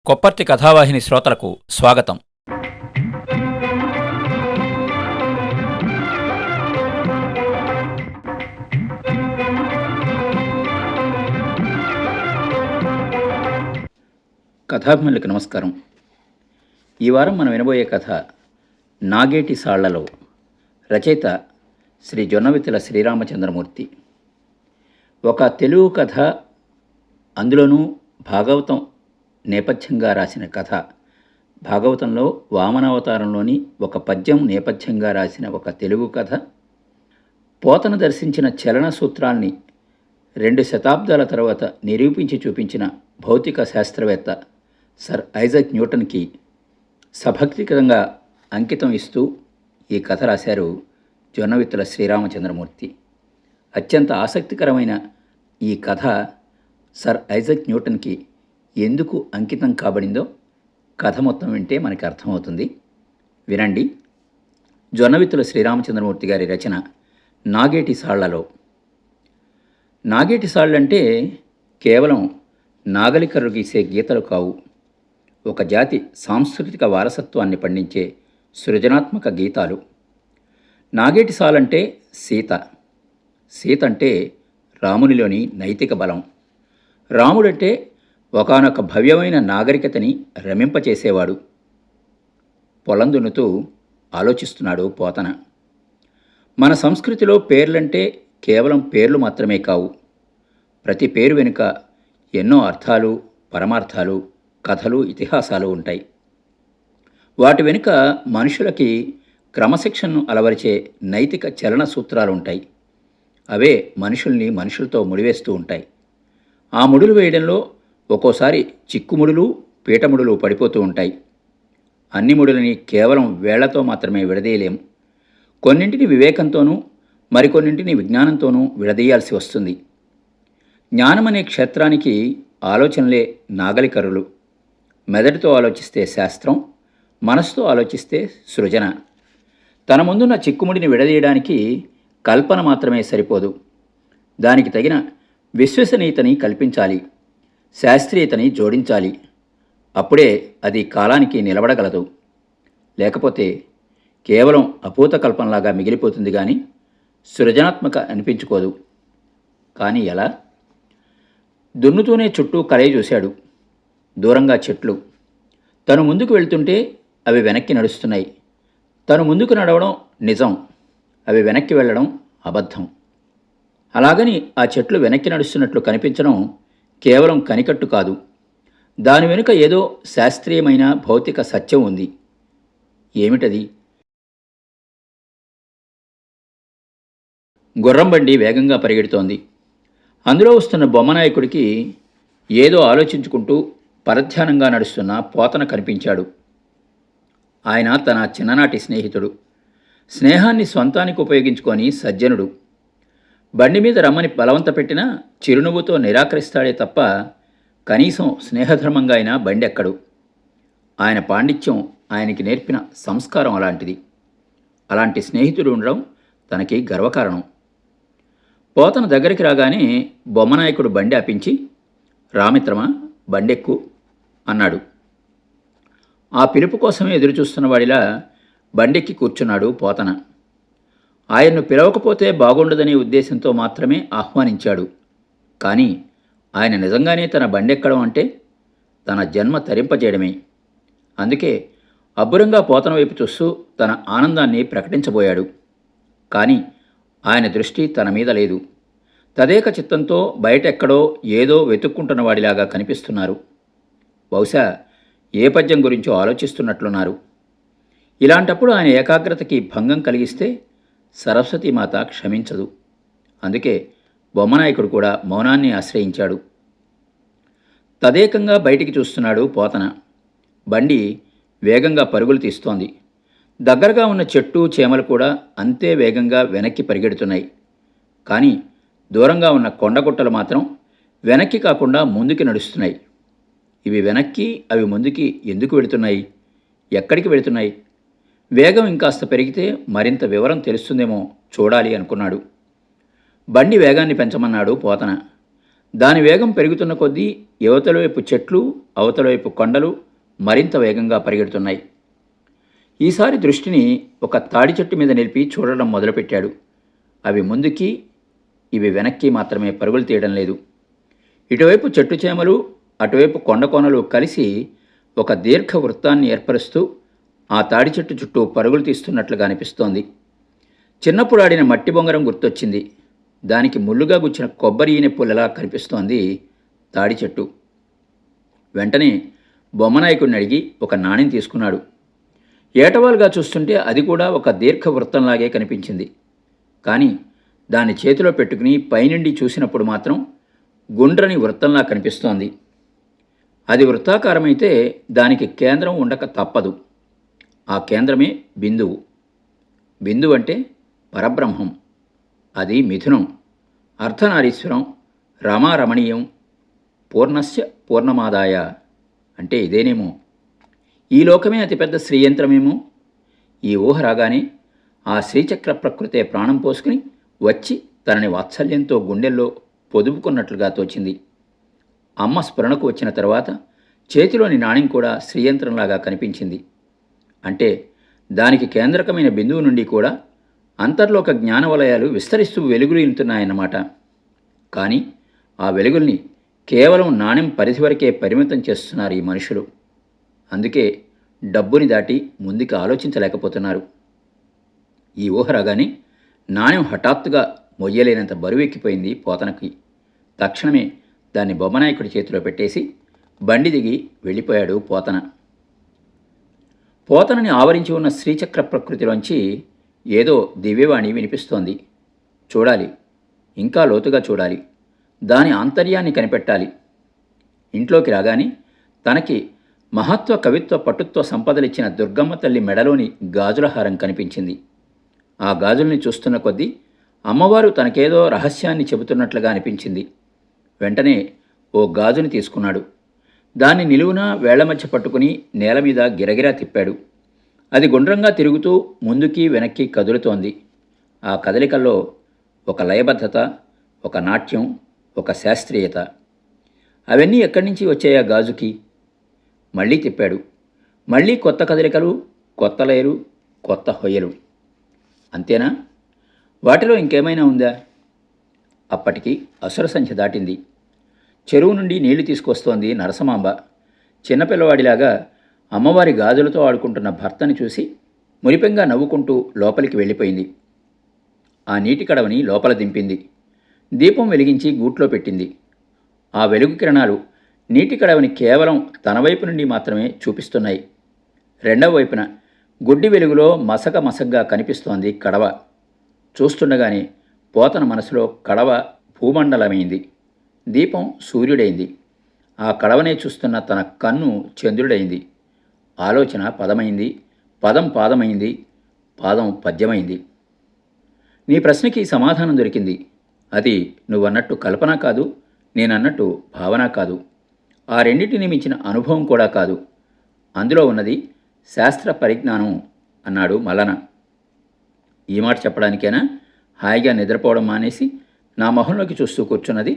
కొప్పర్తి కథావాహిని శ్రోతలకు స్వాగతం. కథాభిమానులకు నమస్కారం. ఈ వారం మనం వినబోయే కథ నాగేటి సాళ్లలో. రచయిత శ్రీ జొన్నవిత్తుల శ్రీరామచంద్రమూర్తి. ఒక తెలుగు కథ, అందులోనూ భాగవతం నేపథ్యంగా రాసిన కథ. భాగవతంలో వామనావతారంలోని ఒక పద్యం నేపథ్యంగా రాసిన ఒక తెలుగు కథ. పోతన దర్శించిన చలన సూత్రాల్ని 2 శతాబ్దాల తర్వాత నిరూపించి చూపించిన భౌతిక శాస్త్రవేత్త సర్ ఐజక్ న్యూటన్కి సభక్తికరంగా అంకితం ఇస్తూ ఈ కథ రాశారు జొన్నవిత్తుల శ్రీరామచంద్రమూర్తి. అత్యంత ఆసక్తికరమైన ఈ కథ సర్ ఐజక్ న్యూటన్కి ఎందుకు అంకితం కాబడిందో కథ మొత్తం వింటే మనకి అర్థమవుతుంది. వినండి. జొన్నవిత్తుల శ్రీరామచంద్రమూర్తి గారి రచన నాగేటి సాళ్లలో. నాగేటి సాళ్ళంటే కేవలం నాగలికర్రు గీసే గీతలు కావు. ఒక జాతి సాంస్కృతిక వారసత్వాన్ని పండించే సృజనాత్మక గీతాలు. నాగేటి సాలంటే సీత. సీత అంటే రామునిలోని నైతిక బలం. రాముడంటే ఒకానొక భవ్యమైన నాగరికతని రమింపచేసేవాడు. పొలం దున్నుతూ ఆలోచిస్తున్నాడు పోతన. మన సంస్కృతిలో పేర్లంటే కేవలం పేర్లు మాత్రమే కావు. ప్రతి పేరు వెనుక ఎన్నో అర్థాలు, పరమార్థాలు, కథలు, ఇతిహాసాలు ఉంటాయి. వాటి వెనుక మనుషులకి క్రమశిక్షణను అలవరిచే నైతిక చలన సూత్రాలు ఉంటాయి. అవే మనుషుల్ని మనుషులతో ముడివేస్తూ ఉంటాయి. ఆ ముడులు వేయడంలో ఒక్కోసారి చిక్కుముడులు, పీటముడులు పడిపోతూ ఉంటాయి. అన్ని ముడులని కేవలం వేళ్లతో మాత్రమే విడదీయలేం. కొన్నింటిని వివేకంతోనూ, మరికొన్నింటిని విజ్ఞానంతోనూ విడదీయాల్సి వస్తుంది. జ్ఞానమనే క్షేత్రానికి ఆలోచనలే నాగలికర్రులు. మెదడుతో ఆలోచిస్తే శాస్త్రం, మనసుతో ఆలోచిస్తే సృజన. తన ముందున్న చిక్కుముడిని విడదీయడానికి కల్పన మాత్రమే సరిపోదు. దానికి తగిన విశ్వసనీయతని కల్పించాలి, శాస్త్రీయతని జోడించాలి. అప్పుడే అది కాలానికి నిలబడగలదు. లేకపోతే కేవలం అభూత కల్పనలాగా మిగిలిపోతుంది కానీ సృజనాత్మక అనిపించుకోదు. కానీ ఎలా? దున్నుతూనే చుట్టూ కలయి చూశాడు. దూరంగా చెట్లు. తను ముందుకు వెళ్తుంటే అవి వెనక్కి నడుస్తున్నాయి. తను ముందుకు నడవడం నిజం, అవి వెనక్కి వెళ్ళడం అబద్ధం. అలాగని ఆ చెట్లు వెనక్కి నడుస్తున్నట్లు కనిపించడం కేవలం కనికట్టు కాదు. దాని వెనుక ఏదో శాస్త్రీయమైన భౌతిక సత్యం ఉంది. ఏమిటది? గుర్రం బండి వేగంగా పరిగెడుతోంది. అందులో వస్తున్న బొమ్మనాయకుడికి ఏదో ఆలోచించుకుంటూ పరధ్యానంగా నడుస్తున్న పోతన కనిపించాడు. ఆయన తన చిన్ననాటి స్నేహితుడు. స్నేహాన్ని స్వంతానికి ఉపయోగించుకొని సజ్జనుడు. బండి మీద రమ్మని బలవంత పెట్టినా చిరునవ్వుతో నిరాకరిస్తాడే తప్ప కనీసం స్నేహధర్మంగా అయినా బండి ఎక్కడు. ఆయన పాండిత్యం ఆయనకి నేర్పిన సంస్కారం అలాంటిది. అలాంటి స్నేహితుడు ఉండడం తనకి గర్వకారణం. పోతన దగ్గరికి రాగానే బొమ్మనాయకుడు బండి ఆపించి, రామిత్రమా, బండెక్కు అన్నాడు. ఆ పిలుపు కోసమే ఎదురుచూస్తున్నవాడిలా బండెక్కి కూర్చున్నాడు పోతన. ఆయన్ను పిలవకపోతే బాగుండదనే ఉద్దేశంతో మాత్రమే ఆహ్వానించాడు. కానీ ఆయన నిజంగానే తన బండెక్కడం అంటే తన జన్మ తరింపజేయడమే. అందుకే అబ్బురంగా పోతన వైపు చూస్తూ తన ఆనందాన్ని ప్రకటించబోయాడు. కానీ ఆయన దృష్టి తన మీద లేదు. తదేక చిత్తంతో బయటెక్కడో ఏదో వెతుక్కుంటున్నవాడిలాగా కనిపిస్తున్నారు. బహుశా ఏ పద్యం గురించో ఆలోచిస్తున్నట్లున్నారు. ఇలాంటప్పుడు ఆయన ఏకాగ్రతకి భంగం కలిగిస్తే సరస్వతీమాత క్షమించదు. అందుకే బొమ్మనాయకుడు కూడా మౌనాన్ని ఆశ్రయించాడు. తదేకంగా బయటికి చూస్తున్నాడు పోతన. బండి వేగంగా పరుగులు తీస్తోంది. దగ్గరగా ఉన్న చెట్టు, చేమలు కూడా అంతే వేగంగా వెనక్కి పరిగెడుతున్నాయి. కానీ దూరంగా ఉన్న కొండగుట్టలు మాత్రం వెనక్కి కాకుండా ముందుకి నడుస్తున్నాయి. ఇవి వెనక్కి, అవి ముందుకి ఎందుకు వెళుతున్నాయి? ఎక్కడికి వెళుతున్నాయి? వేగం ఇంకాస్త పెరిగితే మరింత వివరం తెలుస్తుందేమో చూడాలి అనుకున్నాడు. బండి వేగాన్ని పెంచమన్నాడు పోతన. దాని వేగం పెరుగుతున్న కొద్దీ యువతల వైపు చెట్లు, అవతల వైపు కొండలు మరింత వేగంగా పరిగెడుతున్నాయి. ఈసారి దృష్టిని ఒక తాడి చెట్టు మీద నిలిపి చూడడం మొదలుపెట్టాడు. అవి ముందుకి, ఇవి వెనక్కి మాత్రమే పరుగులు తీయడం లేదు. ఇటువైపు చెట్టు చేమలు, అటువైపు కొండ కోనలు కలిసి ఒక దీర్ఘ వృత్తాన్ని ఏర్పరుస్తూ ఆ తాడి చెట్టు చుట్టూ పరుగులు తీస్తున్నట్లుగా అనిపిస్తోంది. చిన్నప్పుడు ఆడిన మట్టి బొంగరం గుర్తొచ్చింది. దానికి ముళ్ళుగా గుచ్చిన కొబ్బరి ఈనె పుల్లలా కనిపిస్తోంది తాడి చెట్టు. వెంటనే బొమ్మనాయకుడిని అడిగి ఒక నాణెం తీసుకున్నాడు. ఏటవాలుగా చూస్తుంటే అది కూడా ఒక దీర్ఘ వృత్తంలాగే కనిపించింది. కానీ దాన్ని చేతిలో పెట్టుకుని పైనుండి చూసినప్పుడు మాత్రం గుండ్రని వృత్తంలా కనిపిస్తోంది. అది వృత్తాకారమైతే దానికి కేంద్రం ఉండక తప్పదు. ఆ కేంద్రమే బిందువు. బిందువు అంటే పరబ్రహ్మం. అది మిథునం, అర్ధనారీశ్వరం, రమారమణీయం, పూర్ణస్య పూర్ణమాదాయ అంటే ఇదేనేమో. ఈ లోకమే అతిపెద్ద శ్రీయంత్రమేమో. ఈ ఊహ రాగానే ఆ శ్రీచక్ర ప్రకృతే ప్రాణం పోసుకుని వచ్చి తనని వాత్సల్యంతో గుండెల్లో పొదుపుకున్నట్లుగా తోచింది. అమ్మ స్ఫురణకు వచ్చిన తర్వాత చేతిలోని నాణెం కూడా శ్రీయంత్రంలాగా కనిపించింది. అంటే దానికి కేంద్రకమైన బిందువు నుండి కూడా అంతర్లోక జ్ఞానవలయాలు విస్తరిస్తూ వెలుగులు ఇంతున్నాయన్నమాట. కానీ ఆ వెలుగుల్ని కేవలం నాణెం పరిధి వరకే పరిమితం చేస్తున్నారు ఈ మనుషులు. అందుకే డబ్బుని దాటి ముందుకు ఆలోచించలేకపోతున్నారు. ఈ ఊహ రాగానే నాణెం హఠాత్తుగా మొయ్యలేనంత బరువెక్కిపోయింది పోతనకి. తక్షణమే దాన్ని బొమ్మనాయకుడి చేతిలో పెట్టేసి బండి దిగి వెళ్ళిపోయాడు పోతన. పోతనని ఆవరించి ఉన్న శ్రీచక్ర ప్రకృతిలోంచి ఏదో దివ్యవాణి వినిపిస్తోంది. చూడాలి, ఇంకా లోతుగా చూడాలి, దాని ఆంతర్యాన్ని కనిపెట్టాలి. ఇంట్లోకి రాగానే తనకి మహత్వ, కవిత్వ, పటుత్వ సంపదలిచ్చిన దుర్గమ్మ తల్లి మెడలోని గాజుల హారం కనిపించింది. ఆ గాజుల్ని చూస్తున్న కొద్దీ అమ్మవారు తనకేదో రహస్యాన్ని చెబుతున్నట్లుగా అనిపించింది. వెంటనే ఓ గాజుని తీసుకున్నాడు. దాన్ని నిలువునా వేళ్ల మధ్య పట్టుకుని నేల మీద గిరగిరా తిప్పాడు. అది గుండ్రంగా తిరుగుతూ ముందుకి వెనక్కి కదులుతోంది. ఆ కదలికల్లో ఒక లయబద్ధత, ఒక నాట్యం, ఒక శాస్త్రీయత. అవన్నీ ఎక్కడి నుంచి వచ్చాయా గాజుకి? మళ్ళీ తిప్పాడు. మళ్ళీ కొత్త కదలికలు, కొత్త లయలు, కొత్త హొయ్యలు. అంతేనా? వాటిలో ఇంకేమైనా ఉందా? అప్పటికి అసుర సంఖ్య దాటింది. చెరువు నుండి నీళ్లు తీసుకొస్తోంది నరసమాంబ. చిన్నపిల్లవాడిలాగా అమ్మవారి గాజులతో ఆడుకుంటున్న భర్తని చూసి మురిపెంగా నవ్వుకుంటూ లోపలికి వెళ్ళిపోయింది. ఆ నీటి కడవని లోపల దింపింది. దీపం వెలిగించి గూట్లో పెట్టింది. ఆ వెలుగు కిరణాలు నీటి కడవని కేవలం తన వైపు నుండి మాత్రమే చూపిస్తున్నాయి. రెండవ వైపున గుడ్డి వెలుగులో మసక మసగ్గా కనిపిస్తోంది కడవ. చూస్తుండగానే పోతన మనసులో కడవ భూమండలమైంది, దీపం సూర్యుడైంది. ఆ కడవనే చూస్తున్న తన కన్ను చంద్రుడైంది. ఆలోచన పదమైంది, పదం పాదమైంది, పాదం పద్యమైంది. నీ ప్రశ్నకి సమాధానం దొరికింది. అది నువ్వన్నట్టు కల్పన కాదు, నేనన్నట్టు భావన కాదు, ఆ రెండింటిని మించిన అనుభవం కూడా కాదు. అందులో ఉన్నది శాస్త్ర పరిజ్ఞానం అన్నాడు మల్లన. ఈ మాట చెప్పడానికేనా హాయిగా నిద్రపోవడం మానేసి నా మొహంలోకి చూస్తూ కూర్చున్నది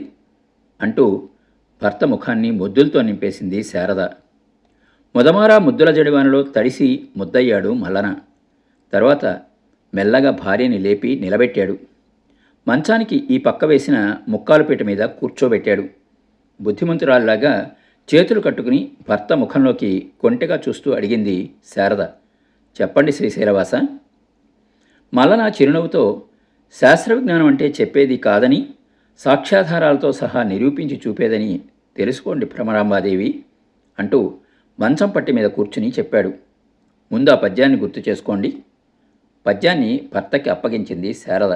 అంటూ భర్త ముఖాన్ని ముద్దులతో నింపేసింది శారద. మొదమారా ముద్దుల జడివానలో తడిసి ముద్దయ్యాడు మల్లన. తర్వాత మెల్లగా భార్యని లేపి నిలబెట్టాడు. మంచానికి ఈ పక్క వేసిన ముక్కాలుపీట మీద కూర్చోబెట్టాడు. బుద్ధిమంతురాల్లాగా చేతులు కట్టుకుని భర్త ముఖంలోకి కొంటెగా చూస్తూ అడిగింది శారద. చెప్పండి శ్రీశైలవాస. మల్లన చిరునవ్వుతో శాస్త్ర విజ్ఞానం అంటే చెప్పేది కాదని, సాక్ష్యాధారాలతో సహా నిరూపించి చూపేదని తెలుసుకోండి భ్రమరాంబాదేవి అంటూ మంచం పట్టి మీద కూర్చుని చెప్పాడు. ముందు ఆ పద్యాన్ని గుర్తు చేసుకోండి. పద్యాన్ని భర్తకి అప్పగించింది శారద.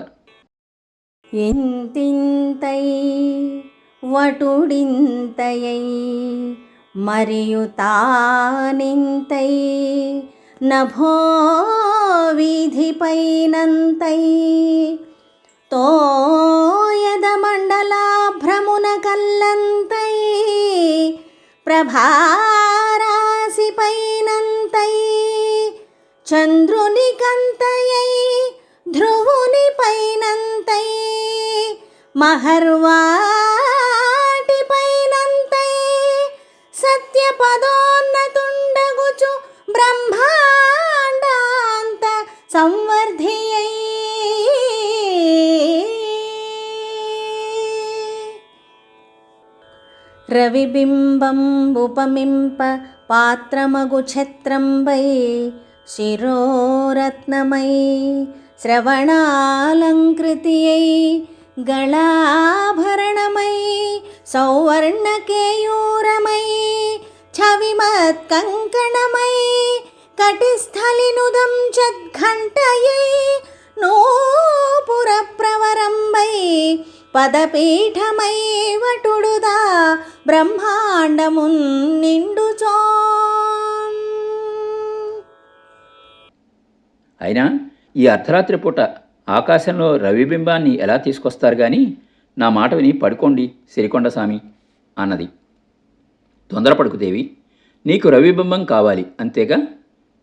ఎంతింతై వటుడింతయై మరియు తానింతై నభో వీధిపైనంతై తోయద మండలాభ్రమున కల్లంతై ప్రభారాశిపైనంతై చంద్రుని కంతయై ధ్రువుని పైనంతై మహర్వాణి పదోన్నతుండగుచు బ్రహ్మాండాంత సంవర్ధియై రవిబింబం ఉపమింప పాత్రమగు ఛత్రంబై శిరోరత్నమై శ్రవణాలంకృతియై గళాభరణమై సౌవర్ణకేయూరమై ఛవిమత్కంకణమై కటిస్థలినుదం చద్ఘంటయై నూపురప్రవరంబై పదపీఠమై వటుడుదా బ్రహ్మాండమున్ నిండుచోన్. అయినా ఈ అర్ధరాత్రి పూట ఆకాశంలో రవిబింబాన్ని ఎలా తీసుకొస్తారు గాని నా మాట విని పడుకోండి సిరికొండ స్వామి అన్నది. తొందరపడుకు దేవి, నీకు రవిబింబం కావాలి అంతేగా,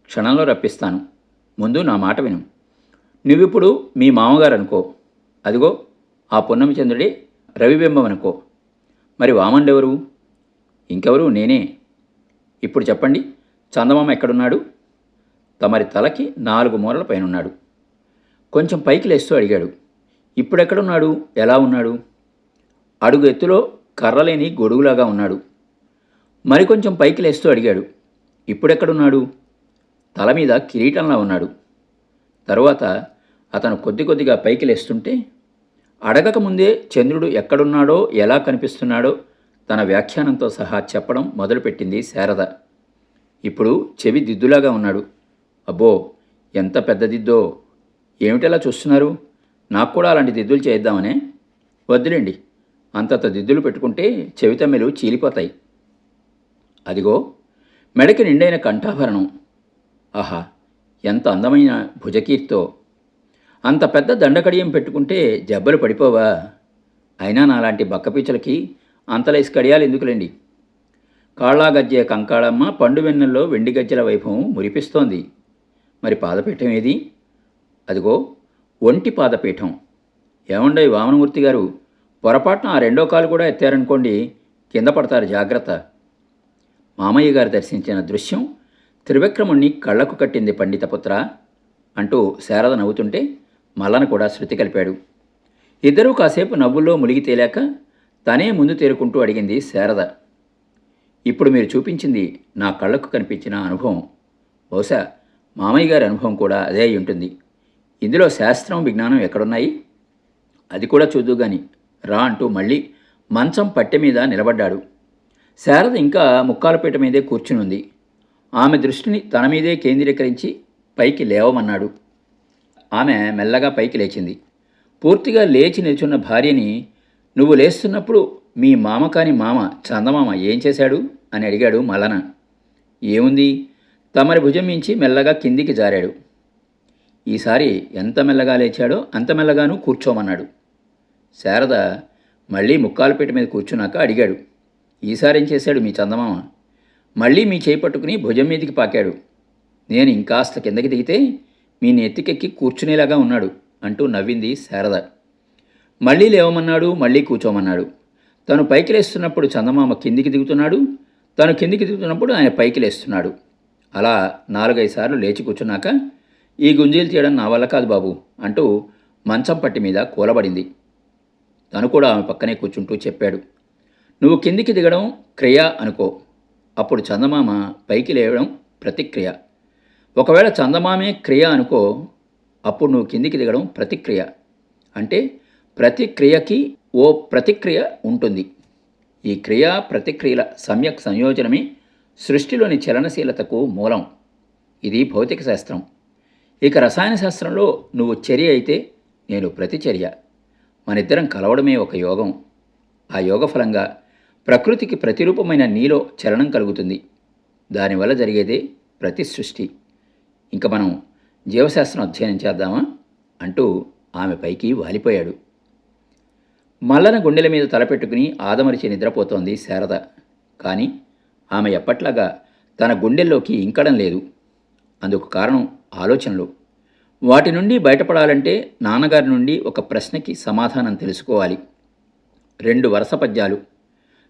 క్షణంలో రప్పిస్తాను. ముందు నా మాట విను. నువ్విప్పుడు మీ మామగారు అనుకో, అదిగో ఆ పున్నమి చంద్రుడే రవిబింబం అనుకో. మరి వామనుడెవరు? ఇంకెవరు, నేనే. ఇప్పుడు చెప్పండి, చందమామ ఎక్కడున్నాడు? తమరి తలకి 4 మూరల పైనున్నాడు. కొంచెం పైకి లేస్తూ అడిగాడు, ఇప్పుడెక్కడున్నాడు? ఎలా ఉన్నాడు? అడుగు ఎత్తులో కర్రలేని గొడుగులాగా ఉన్నాడు. మరికొంచెం పైకి లేస్తూ అడిగాడు, ఇప్పుడెక్కడున్నాడు? తల మీద కిరీటంలా ఉన్నాడు. తరువాత అతను కొద్దిగా పైకి లేస్తుంటే అడగకముందే చంద్రుడు ఎక్కడున్నాడో ఎలా కనిపిస్తున్నాడో తన వ్యాఖ్యానంతో సహా చెప్పడం మొదలుపెట్టింది శారద. ఇప్పుడు చెవి దిద్దులాగా ఉన్నాడు. అబ్బో, ఎంత పెద్ద దిద్దో! ఏమిటలా చూస్తున్నారు? నాకు కూడా అలాంటి దిద్దులు చేద్దామనే. వద్దులేండి, అంతంత దిద్దులు పెట్టుకుంటే చెవితమ్మెలు చీలిపోతాయి. అదిగో మెడకి నిండైన కంఠాభరణం. ఆహా, ఎంత అందమైన భుజకీర్తో! అంత పెద్ద దండకడియం పెట్టుకుంటే జబ్బలు పడిపోవా? అయినా నాలాంటి బక్కపీచలకి అంతలేసి కడియాలు ఎందుకులేండి. కాళ్ళా గజ్జె కంకాళమ్మ పండు వెన్నెల్లో వెండి గజ్జెల వైభవం మురిపిస్తోంది. మరి పాదపీఠం ఏది? అదిగో ఒంటి పాదపీఠం. ఏమండోయ్ వామనమూర్తి గారు, పొరపాటున ఆ 2వ కాలు కూడా ఎత్తారనుకోండి, కింద పడతారు, జాగ్రత్త. మామయ్య గారు దర్శించిన దృశ్యం త్రివిక్రముణ్ణి కళ్లకు కట్టింది పండితపుత్ర అంటూ శారద నవ్వుతుంటే మల్లన కూడా శృతి కలిపాడు. ఇద్దరూ కాసేపు నవ్వుల్లో మునిగి తేలాక తనే ముందు తేరుకుంటూ అడిగింది శారద, ఇప్పుడు మీరు చూపించింది నా కళ్ళకు కనిపించిన అనుభవం. బహుశా మామయ్య గారి అనుభవం కూడా అదే అయి ఉంటుంది. ఇందులో శాస్త్రం విజ్ఞానం ఎక్కడున్నాయి? అది కూడా చూద్దు గాని రా అంటూ మళ్ళీ మంచం పట్టె మీద నిలబడ్డాడు. శారద ఇంకా ముక్కాలపీట మీదే కూర్చునుంది. ఆమె దృష్టిని తన మీదే కేంద్రీకరించి పైకి లేవమన్నాడు. ఆమె మెల్లగా పైకి లేచింది. పూర్తిగా లేచి నిల్చున్న భార్యని, నువ్వు లేస్తున్నప్పుడు మీ మామ కాని మామ చందమామ ఏం చేశాడు అని అడిగాడు మల్లన. ఏముంది, తమరి భుజం మించి మెల్లగా కిందికి జారాడు. ఈసారి ఎంత మెల్లగా లేచాడో అంత మెల్లగానూ కూర్చోమన్నాడు. శారద మళ్ళీ ముక్కాలపీట మీద కూర్చున్నాక అడిగాడు, ఈసారేం చేశాడు మీ చందమామ? మళ్ళీ మీ చేయి పట్టుకుని భుజం మీదికి పాకాడు. నేను ఇంకాస్త కిందకి దిగితే మీ నెత్తికెక్కి కూర్చునేలాగా ఉన్నాడు అంటూ నవ్వింది శారద. మళ్ళీ లేవమన్నాడు, మళ్ళీ కూర్చోమన్నాడు. తను పైకి లేస్తున్నప్పుడు చందమామ కిందికి దిగుతున్నాడు, తను కిందికి దిగుతున్నప్పుడు ఆయన పైకి లేస్తున్నాడు. అలా 4-5 సార్లు లేచి కూర్చున్నాక, ఈ గుంజీలు తీయడం నా వల్ల కాదు బాబు అంటూ మంచం పట్టి మీద కూలబడింది. తను కూడా ఆమె పక్కనే కూర్చుంటూ చెప్పాడు, నువ్వు కిందికి దిగడం క్రియ అనుకో, అప్పుడు చందమామ పైకి లేవడం ప్రతిక్రియ. ఒకవేళ చందమామే క్రియ అనుకో, అప్పుడు నువ్వు కిందికి దిగడం ప్రతిక్రియ. అంటే ప్రతి క్రియకి ఓ ప్రతిక్రియ ఉంటుంది. ఈ క్రియా ప్రతిక్రియల సమ్యక్ సంయోజనమే సృష్టిలోని చలనశీలతకు మూలం. ఇది భౌతిక శాస్త్రం. ఇక రసాయన శాస్త్రంలో నువ్వు చర్య అయితే నేను ప్రతిచర్య. మనిద్దరం కలవడమే ఒక యోగం. ఆ యోగ ఫలంగా ప్రకృతికి ప్రతిరూపమైన నీలో చలనం కలుగుతుంది. దానివల్ల జరిగేదే ప్రతి సృష్టి. ఇంక మనం జీవశాస్త్రం అధ్యయనం చేద్దామా అంటూ ఆమె పైకి వాలిపోయాడు. మల్లన గుండెల మీద తలపెట్టుకుని ఆదమరిచి నిద్రపోతోంది శారద. కానీ ఆమె ఎప్పట్లాగా తన గుండెల్లోకి ఇంకడం లేదు. అందుకు కారణం ఆలోచనలు. వాటి నుండి బయటపడాలంటే నాన్నగారి నుండి ఒక ప్రశ్నకి సమాధానం తెలుసుకోవాలి. 2 వరుస పద్యాలు.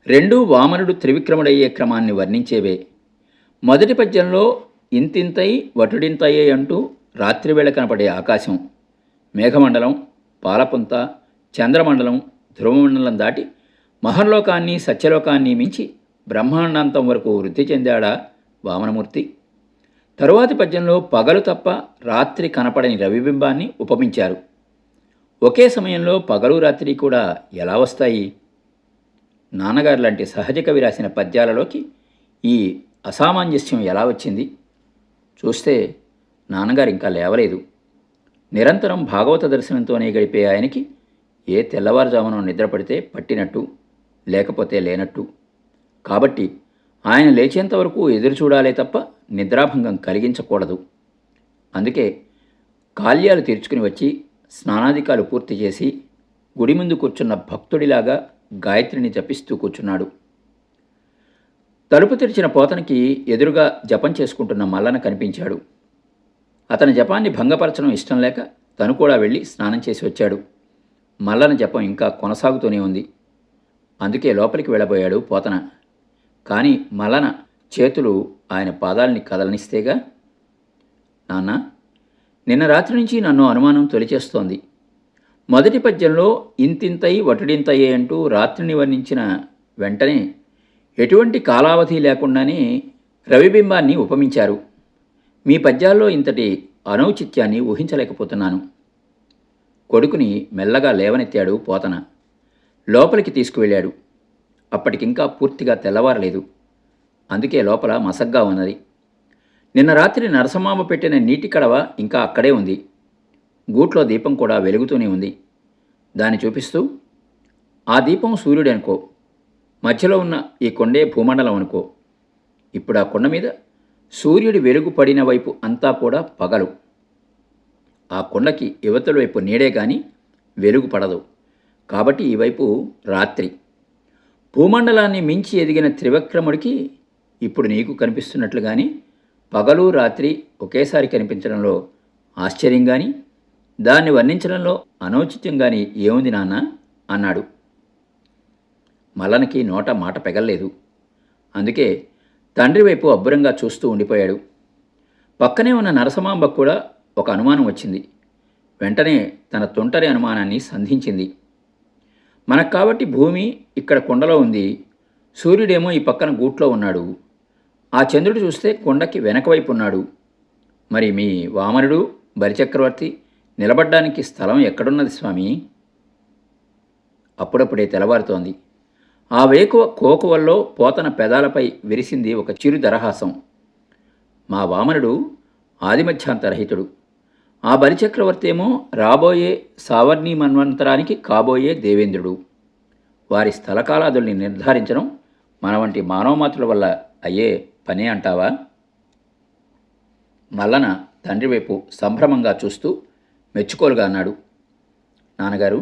రెండూ వామనుడు త్రివిక్రముడయ్యే క్రమాన్ని వర్ణించేవే. మొదటి పద్యంలో ఇంతింతై వటుడింతయ్యే అంటూ రాత్రివేళ కనపడే ఆకాశం, మేఘమండలం, పాలపుంత, చంద్రమండలం, ధ్రువమండలం దాటి మహర్లోకాన్ని సత్యలోకాన్ని మించి బ్రహ్మాండాంతం వరకు వృద్ధి చెందాడా వామనమూర్తి. తరువాతి పద్యంలో పగలు తప్ప రాత్రి కనపడని రవిబింబాన్ని ఉపమించారు. ఒకే సమయంలో పగలు రాత్రి కూడా ఎలా వస్తాయి? నాన్నగారు లాంటి సహజ కవి రాసిన పద్యాలలోకి ఈ అసామంజస్యం ఎలా వచ్చింది? చూస్తే నాన్నగారు ఇంకా లేవలేదు. నిరంతరం భాగవత దర్శనంతోనే గడిపే ఆయనకి ఏ తెల్లవారుజామున నిద్రపడితే పట్టినట్టు, లేకపోతే లేనట్టు. కాబట్టి ఆయన లేచేంత వరకు ఎదురు చూడాలే తప్ప నిద్రాభంగం కలిగించకూడదు. అందుకే కాల్యాలు తీర్చుకుని వచ్చి స్నానాధికాలు పూర్తి చేసి గుడి ముందు కూర్చున్న భక్తుడిలాగా గాయత్రిని జపిస్తూ కూర్చున్నాడు. తలుపు తెరిచిన పోతనికి ఎదురుగా జపం చేసుకుంటున్న మల్లన కనిపించాడు. అతని జపాన్ని భంగపరచడం ఇష్టం లేక తను కూడా వెళ్ళి స్నానం చేసి వచ్చాడు. మల్లన జపం ఇంకా కొనసాగుతూనే ఉంది. అందుకే లోపలికి వెళ్ళబోయాడు పోతన. కానీ మల్లన చేతులు ఆయన పాదాలని కదలనిస్తేగా. నాన్న, నిన్న రాత్రి నుంచి నన్ను అనుమానం తొలిచేస్తోంది. మొదటి పద్యంలో ఇంతింతై వటుడింతయ్యే అంటూ రాత్రిని వర్ణించిన వెంటనే ఎటువంటి కాలావధి లేకుండానే రవిబింబాన్ని ఉపమించారు. మీ పద్యాల్లో ఇంతటి అనౌచిత్యాన్ని ఊహించలేకపోతున్నాను. కొడుకుని మెల్లగా లేవనెత్తాడు పోతన. లోపలికి తీసుకువెళ్ళాడు. అప్పటికింకా పూర్తిగా తెల్లవారలేదు. అందుకే లోపల మసగ్గా ఉన్నది. నిన్న రాత్రి నరసమామ పెట్టిన నీటి కడవ ఇంకా అక్కడే ఉంది. గూట్లో దీపం కూడా వెలుగుతూనే ఉంది. దాన్ని చూపిస్తూ, ఆ దీపం సూర్యుడనుకో, మధ్యలో ఉన్న ఈ కొండే భూమండలం అనుకో. ఇప్పుడు ఆ కొండ మీద సూర్యుడి వెలుగు పడిన వైపు అంతా కూడా పగలు. ఆ కొండకి యువతల వైపు నీడే గాని వెలుగు పడదు. కాబట్టి ఈ వైపు రాత్రి. భూమండలాన్ని మించి ఎదిగిన త్రివిక్రముడికి ఇప్పుడు నీకు కనిపిస్తున్నట్లుగాని పగలు రాత్రి ఒకేసారి కనిపించడంలో ఆశ్చర్యం కానీ, దాన్ని వర్ణించడంలో అనౌచిత్యం కానీ ఏముంది నాన్న అన్నాడు. మల్లనకి నోట మాట పెగల్లేదు. అందుకే తండ్రి వైపు అబ్బురంగా చూస్తూ ఉండిపోయాడు. పక్కనే ఉన్న నరసమాంబకు కూడా ఒక అనుమానం వచ్చింది. వెంటనే తన తొంటరి అనుమానాన్ని సంధించింది. మనకు కాబట్టి భూమి ఇక్కడ కొండలో ఉంది, సూర్యుడేమో ఈ పక్కన గూట్లో ఉన్నాడు. ఆ చంద్రుడు చూస్తే కొండకి వెనకవైపు ఉన్నాడు. మరి మీ వామనుడు బలిచక్రవర్తి నిలబడ్డానికి స్థలం ఎక్కడున్నది స్వామి? అప్పుడప్పుడే తెల్లవారుతోంది. ఆ వేకువ కోకువల్లో పోతన పెదాలపై విరిసింది ఒక చిరు దరహాసం. మా వామనుడు ఆదిమధ్యాంతరహితుడు. ఆ బలిచక్రవర్తి ఏమో రాబోయే సావర్ణీ మన్వంతరానికి కాబోయే దేవేంద్రుడు. వారి స్థలకాలాదుల్ని నిర్ధారించడం మన వంటి మానవమాతృల వల్ల అయ్యే పనే అంటావా? మల్లన తండ్రి వైపు సంభ్రమంగా చూస్తూ మెచ్చుకోలుగా అన్నాడు. నాన్నగారు,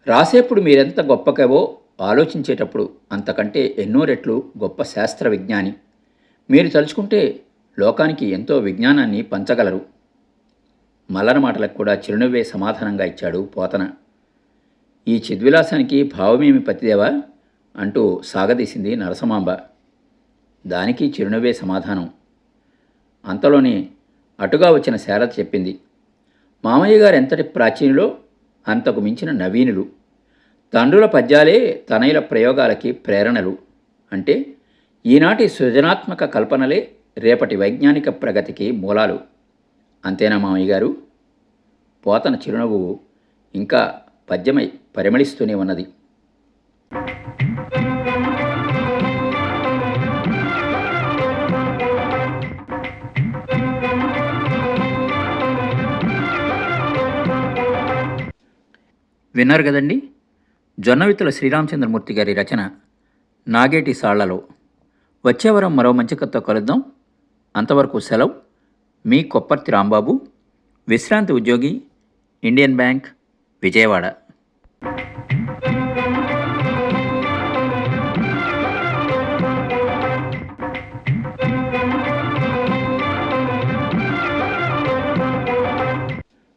రాసేప్పుడు మీరెంత గొప్ప కవో ఆలోచించేటప్పుడు అంతకంటే ఎన్నో రెట్లు గొప్ప శాస్త్ర విజ్ఞాని. మీరు తలుచుకుంటే లోకానికి ఎంతో విజ్ఞానాన్ని పంచగలరు. మల్లన మాటలకు కూడా చిరునవ్వే సమాధానంగా ఇచ్చాడు పోతన. ఈ చిద్విలాసానికి భావమేమి పతిదేవా అంటూ సాగదీసింది నరసమాంబ. దానికి చిరునవ్వే సమాధానం. అంతలోనే అటుగా వచ్చిన శారద చెప్పింది, మామయ్య గారు ఎంతటి ప్రాచీనులో అంతకు మించిన నవీనులు. తండ్రుల పద్యాలే తనయుల ప్రయోగాలకి ప్రేరణలు. అంటే ఈనాటి సృజనాత్మక కల్పనలే రేపటి వైజ్ఞానిక ప్రగతికి మూలాలు. అంతేనా మామయ్య గారు? పోతన చిరునవ్వు ఇంకా పద్యమై పరిమళిస్తూనే ఉన్నది. విన్నారు కదండి, జొన్నవిత్తుల శ్రీరామచంద్రమూర్తి గారి రచన నాగేటి సాళ్లలో. వచ్చే వారం మరో మంచి కథతో కలుద్దాం. అంతవరకు సెలవు. మీ కొప్పర్తి రాంబాబు, విశ్రాంతి ఉద్యోగి, ఇండియన్ బ్యాంక్, విజయవాడ.